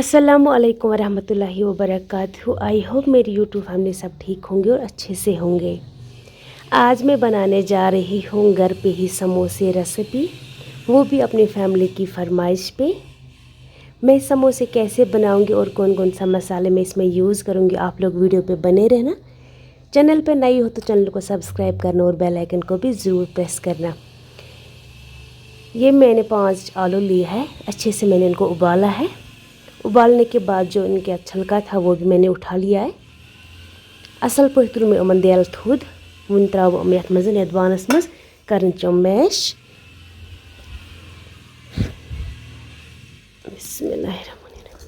अस्सलामुअलैकुम वरहमतुल्लाहि वबरकातुहू। I hope मेरी यूट्यूब फैमिली सब ठीक होंगे और अच्छे से होंगे। आज मैं बनाने जा रही हूँ घर पे ही समोसे रेसिपी, वो भी अपनी फैमिली की फरमाइश पे। मैं समोसे कैसे बनाऊँगी और कौन कौन सा मसाले मैं इसमें यूज़ करूँगी, आप लोग वीडियो पे बने रहना। चैनल पे नई हो तो चैनल को सब्सक्राइब करना और बेल आइकन को भी ज़रूर प्रेस करना। ये मैंने 5 आलू लिए है, अच्छे से मैंने इनको उबाला है। उबालने के बाद जो इनका छिलका था वो भी मैंने उठा लिया है। असल पहतुर में उमन देल थुद वन त्राव यथ मज यदवानस मज करन चम मैश। बिस्मिल्लाहिर्रहमानिर्रहीम।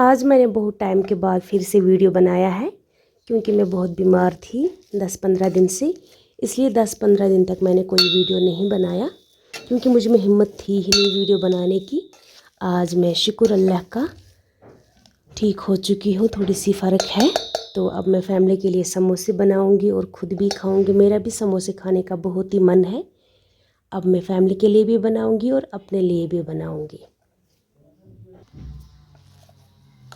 आज मैंने बहुत टाइम के बाद फिर से वीडियो बनाया है, क्योंकि मैं बहुत बीमार थी 10-15 दिन से। इसलिए 10-15 दिन तक मैंने कोई वीडियो नहीं बनाया, क्योंकि मुझ में हिम्मत थी ही नहीं वीडियो बनाने की। आज मैं शुक्र अल्लाह का ठीक हो चुकी हूँ, थोड़ी सी फ़र्क है। तो अब मैं फैमिली के लिए समोसे बनाऊँगी और ख़ुद भी खाऊँगी। मेरा भी समोसे खाने का बहुत ही मन है। अब मैं फैमिली के लिए भी बनाऊँगी और अपने लिए भी बनाऊँगी।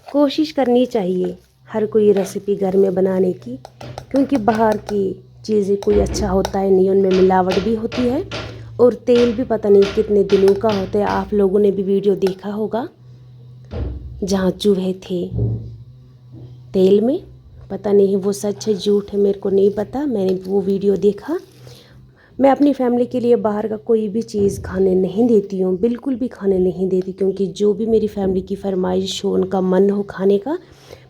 कोशिश करनी चाहिए हर कोई रेसिपी घर में बनाने की, क्योंकि बाहर की चीज़ें कोई अच्छा होता है नहीं, उनमें मिलावट भी होती है और तेल भी पता नहीं कितने दिनों का होता है। आप लोगों ने भी वीडियो देखा होगा जहाँ चूहे थे तेल में, पता नहीं वो सच है झूठ है, मेरे को नहीं पता। मैंने वो वीडियो देखा। मैं अपनी फैमिली के लिए बाहर का कोई भी चीज़ खाने नहीं देती हूँ, बिल्कुल भी खाने नहीं देती, क्योंकि जो भी मेरी फैमिली की फरमाइश हो, उनका मन हो खाने का,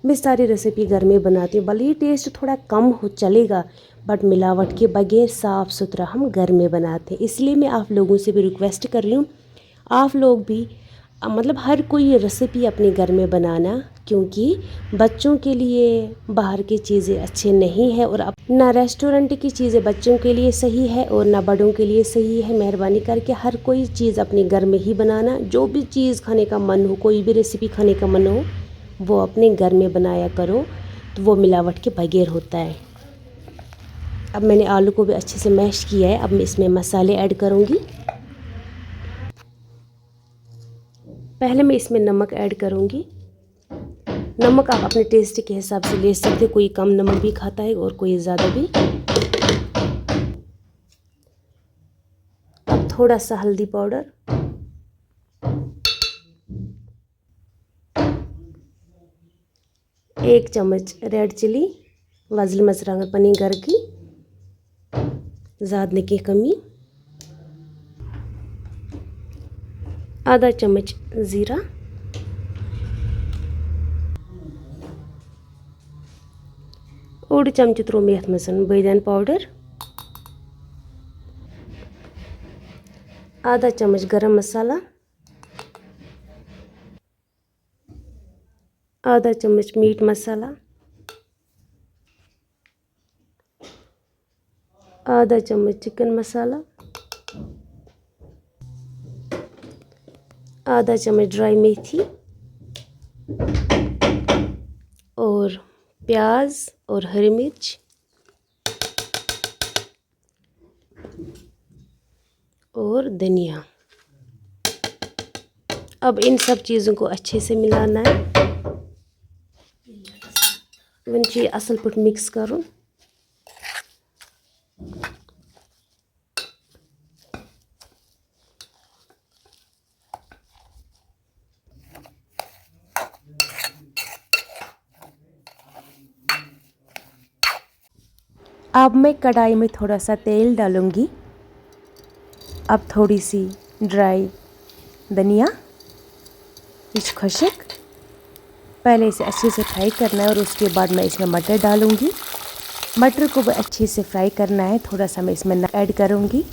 मैं सारी रेसिपी घर में बनाती हूँ। भले ही टेस्ट थोड़ा कम हो चलेगा, बट मिलावट के बगैर साफ़ सुथरा हम घर में बनाते हैं। इसलिए मैं आप लोगों से भी रिक्वेस्ट कर रही हूँ, आप लोग भी मतलब हर कोई रेसिपी अपने घर में बनाना, क्योंकि बच्चों के लिए बाहर की चीज़ें अच्छे नहीं है और ना रेस्टोरेंट की चीज़ें बच्चों के लिए सही है और ना बड़ों के लिए सही है। मेहरबानी करके हर कोई चीज़ अपने घर में ही बनाना। जो भी चीज़ खाने का मन हो, कोई भी रेसिपी खाने का मन हो, वो अपने घर में बनाया करो, तो वो मिलावट के बगैर होता है। अब मैंने आलू को भी अच्छे से मैश किया है। अब मैं इसमें मसाले ऐड करूँगी। पहले मैं इसमें नमक ऐड करूँगी। नमक आप अपने टेस्ट के हिसाब से ले सकते, कोई कम नमक भी खाता है और कोई ज़्यादा भी। अब थोड़ा सा हल्दी पाउडर, एक चम्मच रेड चिली वजल मचरंग पनी घर की ज़्यादा की कमी, आधा चम्मच ज़ीरा, ओड चमच त्रो मे यथ मज बैदियान पाउडर, आधा चम्मच गरम मसाला, आधा चम्मच मीट मसाला, आधा चम्मच चिकन मसाला, आधा चम्मच ड्राई मेथी और प्याज और हरी मिर्च और धनिया। अब इन सब चीज़ों को अच्छे से मिलाना है। वन चीज असल पट मिक्स करूँ। अब मैं कढ़ाई में थोड़ा सा तेल डालूंगी। अब थोड़ी सी ड्राई धनिया, कुछ खुशक, पहले इसे अच्छे से फ्राई करना है और उसके बाद मैं इसमें मटर डालूंगी। मटर को भी अच्छे से फ्राई करना है। थोड़ा सा मैं इसमें ऐड करूंगी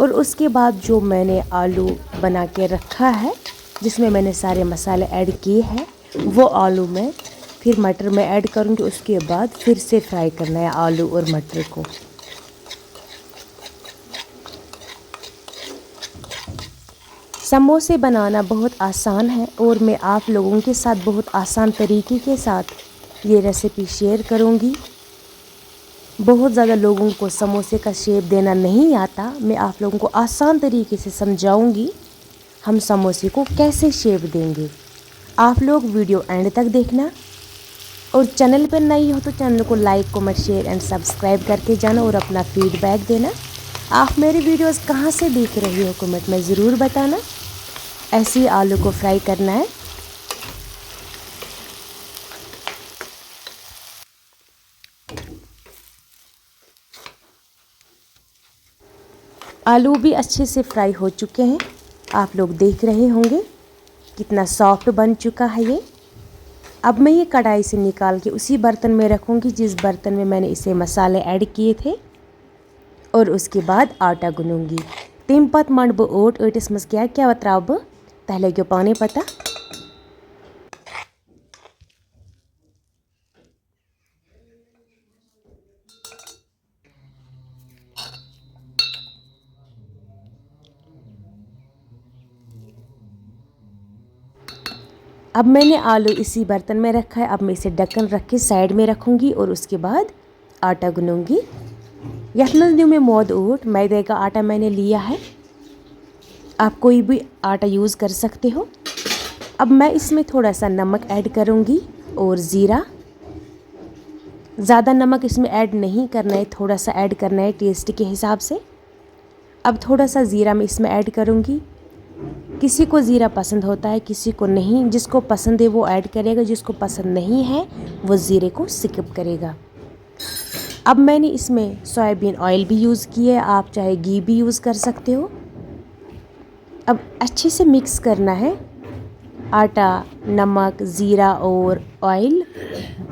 और उसके बाद जो मैंने आलू बना के रखा है, जिसमें मैंने सारे मसाले ऐड किए हैं, वो आलू में फिर मटर में ऐड करूंगी। उसके बाद फिर से फ्राई करना है आलू और मटर को। समोसे बनाना बहुत आसान है और मैं आप लोगों के साथ बहुत आसान तरीके के साथ ये रेसिपी शेयर करूँगी। बहुत ज़्यादा लोगों को समोसे का शेप देना नहीं आता। मैं आप लोगों को आसान तरीके से समझाऊंगी हम समोसे को कैसे शेप देंगे। आप लोग वीडियो एंड तक देखना और चैनल पर नई हो तो चैनल को like comment share and subscribe करके जाना और अपना फीडबैक देना। आप मेरे वीडियोस कहाँ से देख रही हो कमेंट में ज़रूर बताना। ऐसे ही आलू को फ्राई करना है। आलू भी अच्छे से फ्राई हो चुके हैं। आप लोग देख रहे होंगे कितना सॉफ्ट बन चुका है ये। अब मैं ये कढ़ाई से निकाल के उसी बर्तन में रखूँगी जिस बर्तन में मैंने इसे मसाले ऐड किए थे और उसके बाद आटा गूंदूंगी। तम पत मंड बह ओट ओटिस मज क्या क्या त्रा बह तह लगे पाने पता। अब मैंने आलू इसी बर्तन में रखा है। अब मैं इसे ढक्कन रख के साइड में रखूँगी और उसके बाद आटा गूंदूंगी। यथ मज न्यू में मोद ओट मैदे का आटा मैंने लिया है। आप कोई भी आटा यूज़ कर सकते हो। अब मैं इसमें थोड़ा सा नमक ऐड करूँगी और ज़ीरा। ज़्यादा नमक इसमें ऐड नहीं करना है, थोड़ा सा ऐड करना है टेस्ट के हिसाब से। अब थोड़ा सा ज़ीरा मैं इसमें ऐड करूँगी। किसी को ज़ीरा पसंद होता है, किसी को नहीं। जिसको पसंद है वो ऐड करेगा, जिसको पसंद नहीं है वो ज़ीरे को स्किप करेगा। अब मैंने इसमें सोयाबीन ऑयल भी यूज़ किया है, आप चाहे घी भी यूज़ कर सकते हो। अब अच्छे से मिक्स करना है आटा, नमक, ज़ीरा और ऑयल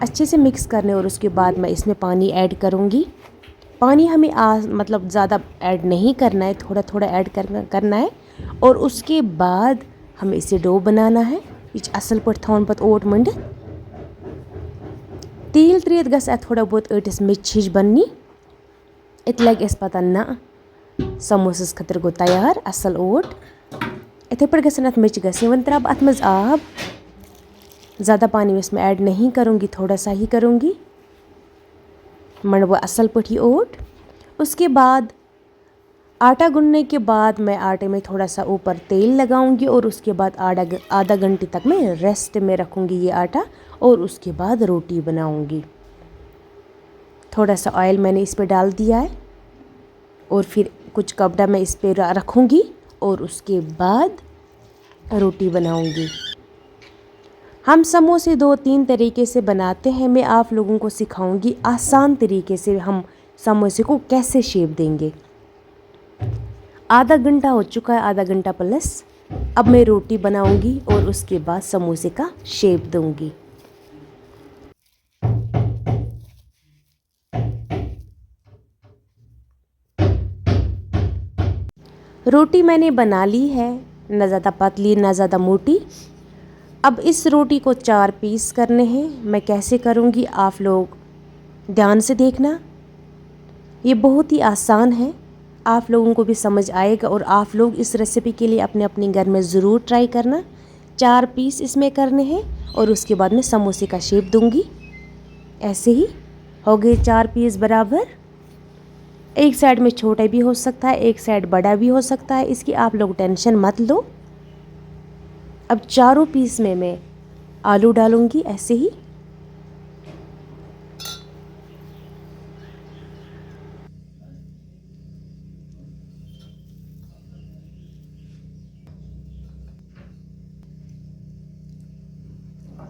अच्छे से मिक्स करने और उसके बाद मैं इसमें पानी ऐड करूँगी। पानी हमें मतलब ज़्यादा ऐड नहीं करना है, थोड़ा थोड़ा ऐड करना है और उसके बाद हमें इसे डो बनाना है। यह असल पट थवन पत ओट मंड तेल त्रेत गस थोड़ा बहुत ओटिस मिच हिश बननी। इत लगे अस पता ना समोसस खतर गो तैयार असल ओट। इथे पे गसन अत मिच गस वन त्रा अत मज आब। ज़्यादा पानी इसमें ऐड नहीं करूँगी, थोड़ा सा ही करूँगी। मंडबो असल पटी ओट। उसके बाद आटा गूंदने के बाद मैं आटे में थोड़ा सा ऊपर तेल लगाऊंगी और उसके बाद आधा घंटे तक मैं रेस्ट में रखूंगी ये आटा और उसके बाद रोटी बनाऊंगी। थोड़ा सा ऑयल मैंने इस पे डाल दिया है और फिर कुछ कपड़ा मैं इस पे रखूंगी और उसके बाद रोटी बनाऊंगी। हम समोसे 2-3 तरीके से बनाते हैं। मैं आप लोगों को सिखाऊंगी आसान तरीके से हम समोसे को कैसे शेप देंगे। आधा घंटा हो चुका है, आधा घंटा प्लस। अब मैं रोटी बनाऊंगी और उसके बाद समोसे का शेप दूंगी। रोटी मैंने बना ली है, ना ज़्यादा पतली ना ज़्यादा मोटी। अब इस रोटी को 4 पीस करने हैं। मैं कैसे करूंगी आप लोग ध्यान से देखना। ये बहुत ही आसान है, आप लोगों को भी समझ आएगा और आप लोग इस रेसिपी के लिए अपने अपने घर में ज़रूर ट्राई करना। 4 पीस इसमें करने हैं और उसके बाद मैं समोसे का शेप दूंगी। ऐसे ही हो गए 4 पीस बराबर। एक साइड में छोटा भी हो सकता है, एक साइड बड़ा भी हो सकता है, इसकी आप लोग टेंशन मत लो। अब चारों पीस में मैं आलू डालूंगी ऐसे ही।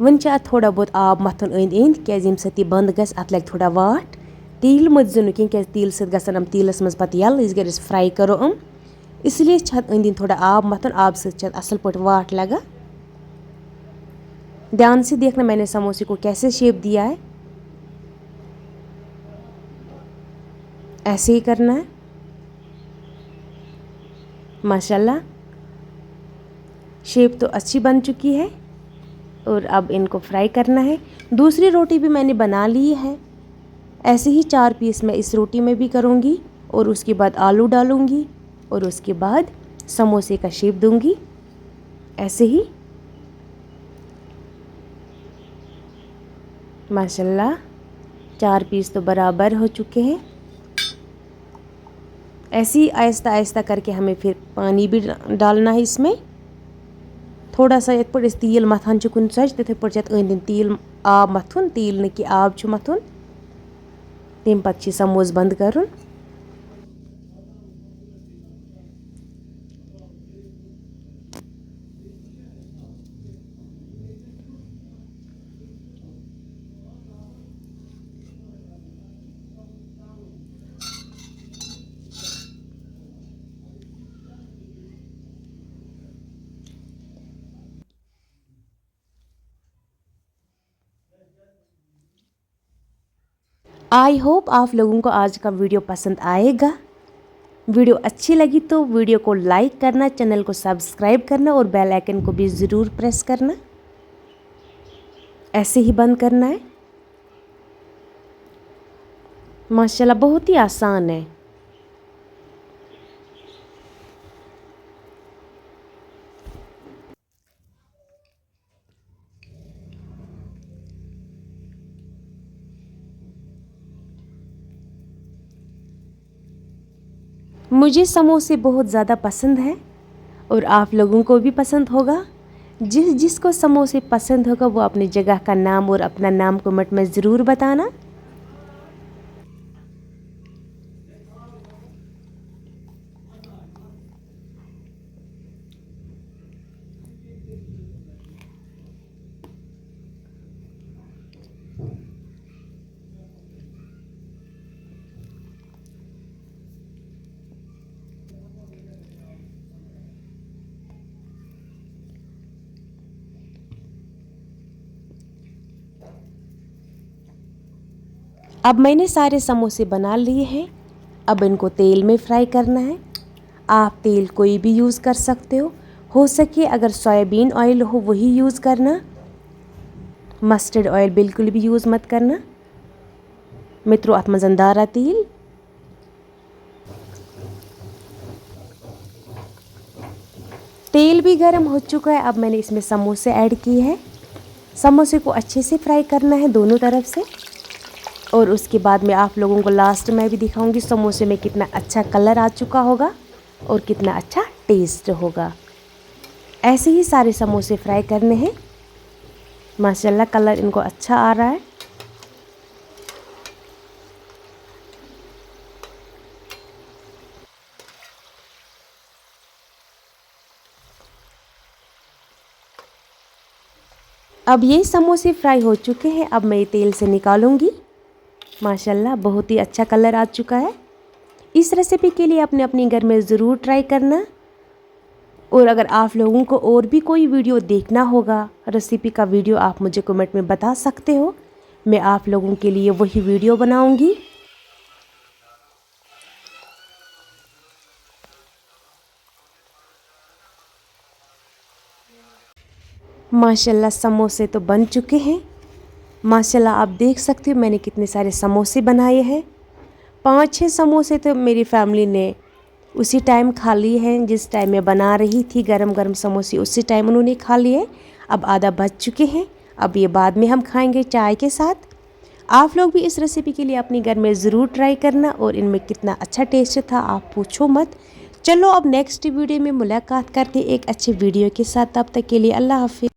वन थोड़ा बहुत आब मथन अंद अंद क्या सत बंद गस अत लगे थोड़ा वाट। तेल मजो न क्या तेल सत गसन तेलस मज पत यल इस गर फ्राई करो इसलिए अंद अंद थोड़ा आब मथन। आब सत असल पट वाट लगा। ध्यान से देखना मैंने समोसे को कैसे शेप दिया है। ऐसे ही करना है। माशाल्लाह शेप तो अच्छी बन चुकी है और अब इनको फ्राई करना है। दूसरी रोटी भी मैंने बना ली है। ऐसे ही 4 पीस मैं इस रोटी में भी करूँगी और उसके बाद आलू डालूँगी और उसके बाद समोसे का शेप दूँगी। ऐसे ही माशाल्लाह 4 पीस तो बराबर हो चुके हैं। ऐसे ही आहिस्ता आहिस्ता करके हमें फिर पानी भी डालना है इसमें। थोड़ा सा इत पे तील मथान कुन सज तिथे पे अंद तील आब मथुन, तील न कि आब मथुन। तम पे समोस बंद कर। आई होप आप लोगों को आज का वीडियो पसंद आएगा। वीडियो अच्छी लगी तो वीडियो को लाइक करना, चैनल को सब्सक्राइब करना और बेल आइकन को भी ज़रूर प्रेस करना। ऐसे ही बंद करना है। माशाल्लाह बहुत ही आसान है। मुझे समोसे बहुत ज़्यादा पसंद है और आप लोगों को भी पसंद होगा। जिसको समोसे पसंद होगा वो अपनी जगह का नाम और अपना नाम कमेंट में ज़रूर बताना। अब मैंने सारे समोसे बना लिए हैं। अब इनको तेल में फ्राई करना है। आप तेल कोई भी यूज़ कर सकते हो सके अगर सोयाबीन ऑयल हो वही यूज़ करना। मस्टर्ड ऑयल बिल्कुल भी यूज़ मत करना। मित्रों अत मज़ दारा तेल। तेल भी गर्म हो चुका है। अब मैंने इसमें समोसे ऐड किए हैं। समोसे को अच्छे से फ्राई करना है दोनों तरफ से। और उसके बाद में आप लोगों को लास्ट में भी दिखाऊंगी समोसे में कितना अच्छा कलर आ चुका होगा और कितना अच्छा टेस्ट होगा। ऐसे ही सारे समोसे फ्राई करने हैं। माशाल्लाह कलर इनको अच्छा आ रहा है। अब ये समोसे फ्राई हो चुके हैं। अब मैं तेल से निकालूंगी। माशाल्लाह बहुत ही अच्छा कलर आ चुका है। इस रेसिपी के लिए अपने अपने घर में ज़रूर ट्राई करना। और अगर आप लोगों को और भी कोई वीडियो देखना होगा रेसिपी का वीडियो, आप मुझे कमेंट में बता सकते हो। मैं आप लोगों के लिए वही वीडियो बनाऊंगी। माशाल्लाह समोसे तो बन चुके हैं। माशाल्लाह आप देख सकते हो मैंने कितने सारे समोसे बनाए हैं। 5-6 समोसे तो मेरी फैमिली ने उसी टाइम खा लिए हैं जिस टाइम मैं बना रही थी। गरम गरम समोसे उसी टाइम उन्होंने खा लिए। अब आधा बच चुके हैं। अब ये बाद में हम खाएंगे चाय के साथ। आप लोग भी इस रेसिपी के लिए अपने घर में ज़रूर ट्राई करना। और इनमें कितना अच्छा टेस्ट था आप पूछो मत। चलो अब नेक्स्ट वीडियो में मुलाकात करते एक अच्छे वीडियो के साथ। तब तक के लिए अल्लाह हाफिज़।